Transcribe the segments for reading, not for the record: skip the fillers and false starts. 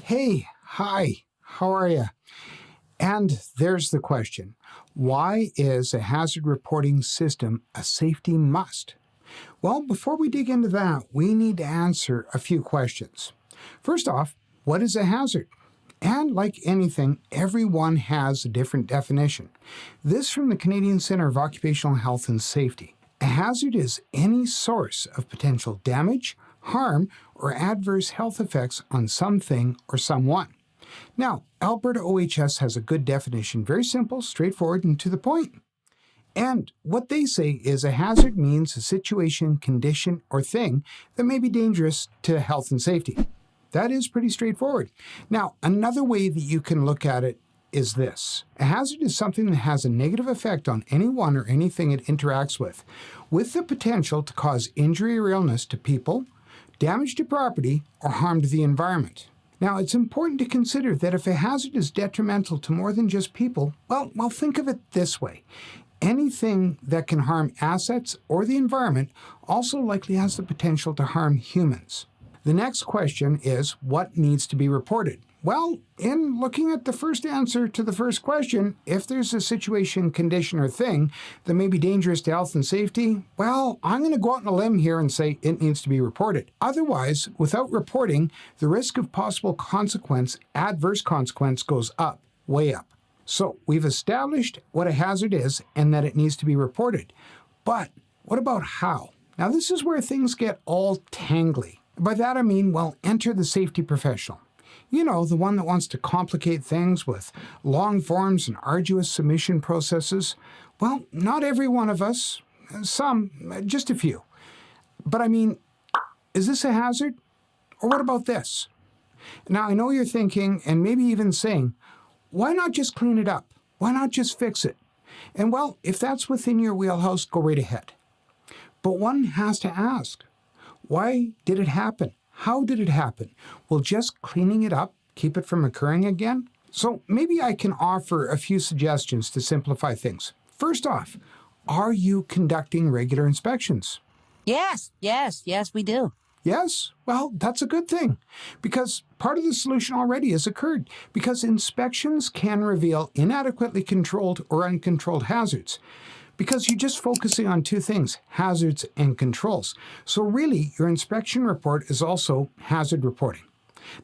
Hey, hi, how are you? And there's the question. Why is a hazard reporting system a safety must? Well, before we dig into that, we need to answer a few questions. First off, what is a hazard? And like anything, everyone has a different definition. This from the Canadian Centre of Occupational Health and Safety. A hazard is any source of potential damage, harm, or adverse health effects on something or someone. Now, Alberta OHS has a good definition, very simple, straightforward, and to the point. And what they say is a hazard means a situation, condition, or thing that may be dangerous to health and safety. That is pretty straightforward. Now, another way that you can look at it is this. A hazard is something that has a negative effect on anyone or anything it interacts with the potential to cause injury or illness to people, damage to property, or harm to the environment. Now, it's important to consider that if a hazard is detrimental to more than just people, well, think of it this way. Anything that can harm assets or the environment also likely has the potential to harm humans. The next question is, what needs to be reported? Well, in looking at the first answer to the first question, if there's a situation, condition, or thing that may be dangerous to health and safety, well, I'm going to go out on a limb here and say it needs to be reported. Otherwise, without reporting, the risk of possible consequence, adverse consequence, goes up, way up. So we've established what a hazard is and that it needs to be reported. But what about how? Now, this is where things get all tangly. By that I mean, well, enter the safety professional. You know, the one that wants to complicate things with long forms and arduous submission processes. Well, not every one of us, some, just a few. But I mean, is this a hazard? Or what about this? Now, I know you're thinking, and maybe even saying, why not just clean it up? Why not just fix it? And well, if that's within your wheelhouse, go right ahead. But one has to ask, why did it happen? How did it happen? Will just cleaning it up keep it from occurring again? So maybe I can offer a few suggestions to simplify things. First off, are you conducting regular inspections? Yes, we do. Yes? Well, that's a good thing, because part of the solution already has occurred, because inspections can reveal inadequately controlled or uncontrolled hazards, because you're just focusing on two things, hazards and controls. So really, your inspection report is also hazard reporting.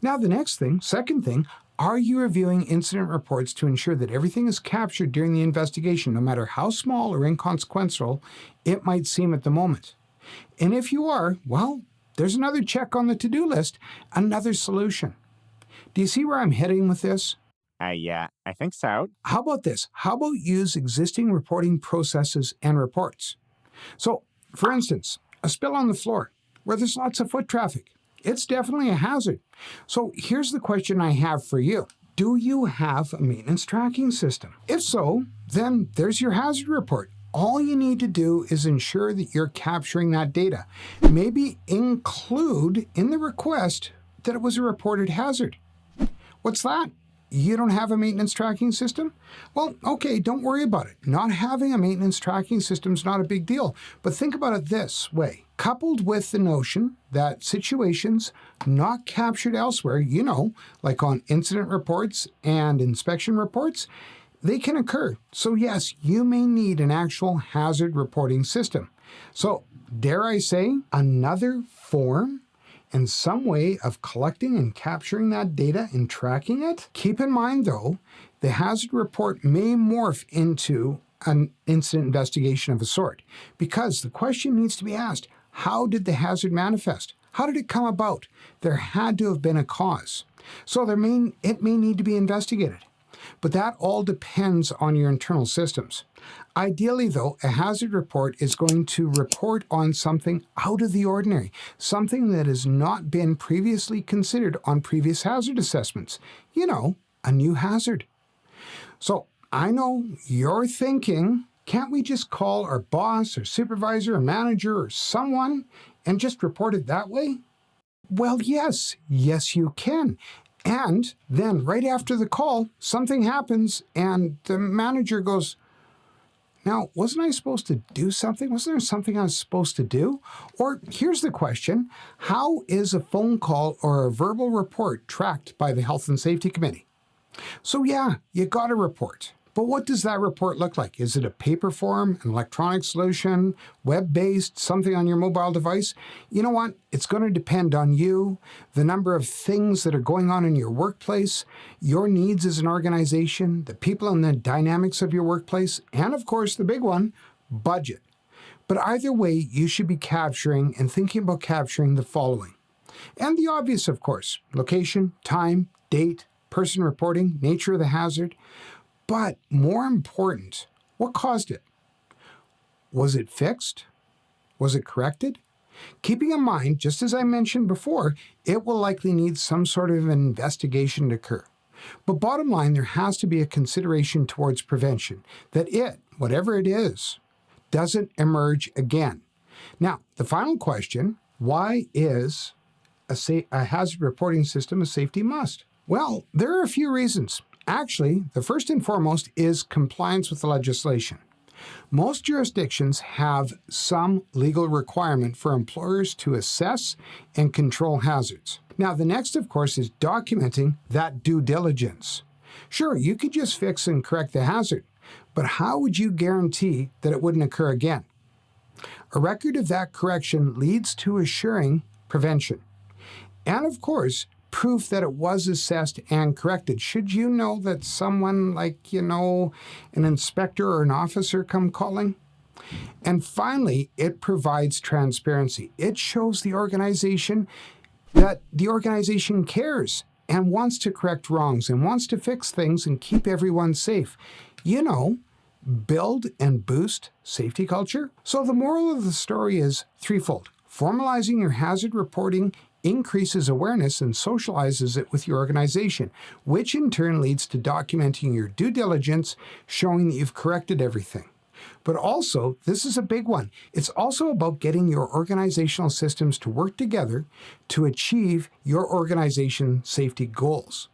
Now the next thing, second thing, are you reviewing incident reports to ensure that everything is captured during the investigation, no matter how small or inconsequential it might seem at the moment? And if you are, well, there's another check on the to-do list, another solution. Do you see where I'm heading with this? Yeah, I think so. How about this? How about use existing reporting processes and reports? So, for instance, a spill on the floor where there's lots of foot traffic. It's definitely a hazard. So here's the question I have for you. Do you have a maintenance tracking system? If so, then there's your hazard report. All you need to do is ensure that you're capturing that data. Maybe include in the request that it was a reported hazard. What's that? You don't have a maintenance tracking system? Well, okay, don't worry about it. Not having a maintenance tracking system is not a big deal. But think about it this way. Coupled with the notion that situations not captured elsewhere, you know, like on incident reports and inspection reports, they can occur. So yes, you may need an actual hazard reporting system. So dare I say, another form and some way of collecting and capturing that data and tracking it? Keep in mind, though, the hazard report may morph into an incident investigation of a sort, because the question needs to be asked, how did the hazard manifest? How did it come about? There had to have been a cause. So it may need to be investigated. But that all depends on your internal systems. Ideally, though, a hazard report is going to report on something out of the ordinary, something that has not been previously considered on previous hazard assessments. You know, a new hazard. So I know you're thinking, can't we just call our boss or supervisor or manager or someone and just report it that way? Well, yes, you can. And then right after the call, something happens and the manager goes, Now, wasn't I supposed to do something? Wasn't there something I was supposed to do? Or here's the question: how is a phone call or a verbal report tracked by the Health and Safety Committee? So yeah, you got a report. But what does that report look like? Is it a paper form, an electronic solution, web-based, something on your mobile device? You know what? It's going to depend on you, the number of things that are going on in your workplace, your needs as an organization, the people and the dynamics of your workplace, and of course, the big one, budget. But either way, you should be capturing and thinking about capturing the following. And the obvious, of course: location, time, date, person reporting, nature of the hazard. But more important, what caused it? Was it fixed? Was it corrected? Keeping in mind, just as I mentioned before, it will likely need some sort of an investigation to occur. But bottom line, there has to be a consideration towards prevention, that it, whatever it is, doesn't emerge again. Now, the final question: why is a hazard reporting system a safety must? Well, there are a few reasons. Actually, the first and foremost is compliance with the legislation. Most jurisdictions have some legal requirement for employers to assess and control hazards. Now, the next, of course, is documenting that due diligence. Sure, you could just fix and correct the hazard, but how would you guarantee that it wouldn't occur again? A record of that correction leads to assuring prevention. And of course, proof that it was assessed and corrected. Should you know that someone like, an inspector or an officer come calling? And finally, it provides transparency. It shows the organization that the organization cares and wants to correct wrongs and wants to fix things and keep everyone safe. Build and boost safety culture. So the moral of the story is threefold. Formalizing your hazard reporting increases awareness and socializes it with your organization, which in turn leads to documenting your due diligence, showing that you've corrected everything. But also, this is a big one, it's also about getting your organizational systems to work together to achieve your organization safety goals.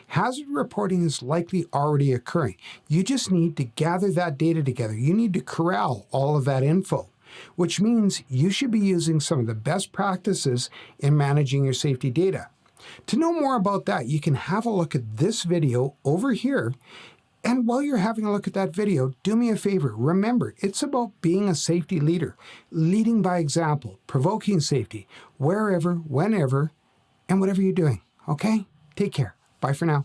Hazard reporting is likely already occurring. You just need to gather that data together. You need to corral all of that info, which means you should be using some of the best practices in managing your safety data. To know more about that, you can have a look at this video over here. And while you're having a look at that video, do me a favor. Remember, it's about being a safety leader, leading by example, provoking safety, wherever, whenever, and whatever you're doing. Okay? Take care. Bye for now.